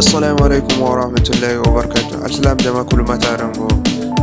السلام عليكم ورحمة الله وبركاته. السلام جماعة كل ما تعرفوا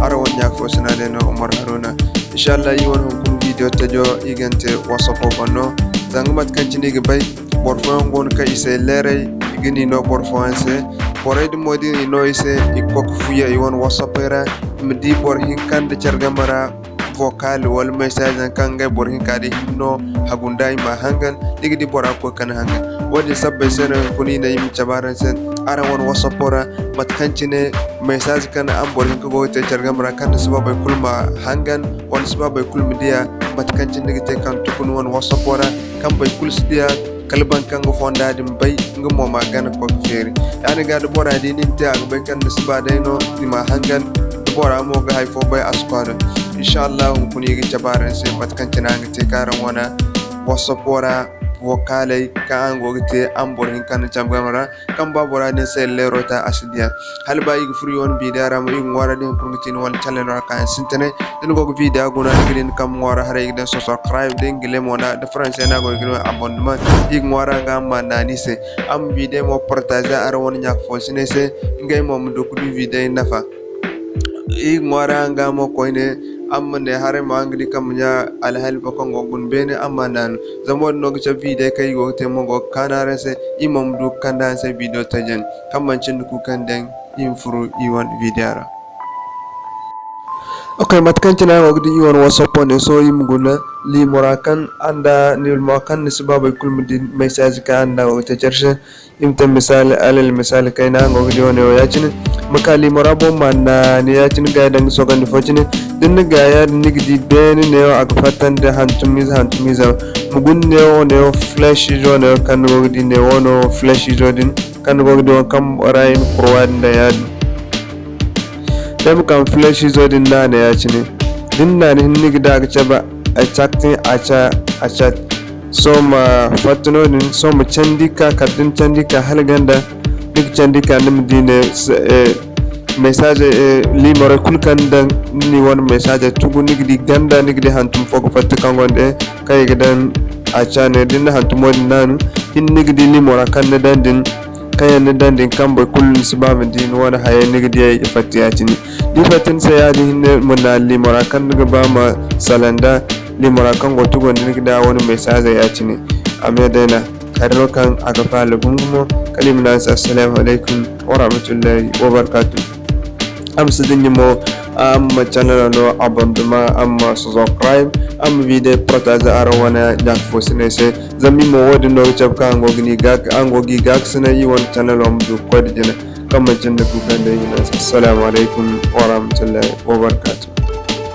أروان ياك فوسنا لنا عمر هارونا إن شاء الله يوم كل فيديو تجو يجنت وصفه بنو زعمت كنتني جباي برفان كون كيسة لري يجني نو برفانسه بريد مودي إنه يسه يكوك فيا يوان وصفه مدي برهين كان دشرجمرا vocal wal message kan ga borhin kadi no hagundai ma hangan digidi bora ko kan hangan wadi sabbe sen kuni na yim chabaran sen ara won wasapora matkancine message kan am borhin ko te chargamra kan sababa kulma hangan won sababa kulma dia matkancine digite kan tukun won wasapora kan bay kulsdia kalban kan go fonda dim bay ngmo ma gan ko feri yani ga do bora di nimte ak bay kan sabada no ma hangan bora mo ga hay fo bay askwara inshallah kun yigi jabaran se matkan tinanga te karan wana wasapora vocale ka ango gite ambor hin kan jamgamara kan babora ne se lerota asidia halba yigi furi won bi dara mo yigi wara den kun tin wal channel ka sintene den go video guna green kam wara hare yigi den subscribe den gile mona de france na go yigi abonnement yigi wara ga manani se am video mo partager ar won nyak fo sine se ngay mom do ku video nafa yigi wara ga mo koyne amma ne hare ma angli kam nya alhal ba kongo gun bene amma nan zamod no ga video kai go te mo go kanare se imam du kanda se video tajen kam man cin ku kanden infuru iwan videara okay matkan cina go di iwan wasopo ne so im guna li morakan anda nil mokan ne sababa kulmudi message ka anda o te cherche imta misal alal misal kayna go di woni ya cin makali morabo manna ne ya cin ga dan so gan focine din ga ya nigdi ben ne ak fatan da hantumiza mugun ne o ne flash jo ne kan go di ne wono flash jo din kan go di kam orain forward da ya dem kan flash jo din na ne ya cin din na ne nigda ga chaba a chaktin a chat so ma fatno din so ma candika kadin candika halganda dik candika nim dine message li mara kulkan dan ni won message tugu nigdi ganda nigdi hantum fogo fatte kangonde kay gadan a chane din hantum won nanu in nigdi li mara kan dan din kay ne dan din kambo kullu sibam din wona haye nigdi ay fatiyatini di fatin sayadi hinne mona li mara kan daga ba ma salanda li mara kan go tugo nigda woni message ya cini amedena karro kan aga fala gungumo kalimna assalamu alaikum wa rahmatullahi wa barakatuh am sidin mo am channel no abonnement am subscribe am video partage arawana jak fosine se zami mo wodi no chapka ango gni gak ango gi gak sene yi won channel am du ko dina kam jinde ku kande ina assalamu alaikum wa rahmatullahi wa barakatuh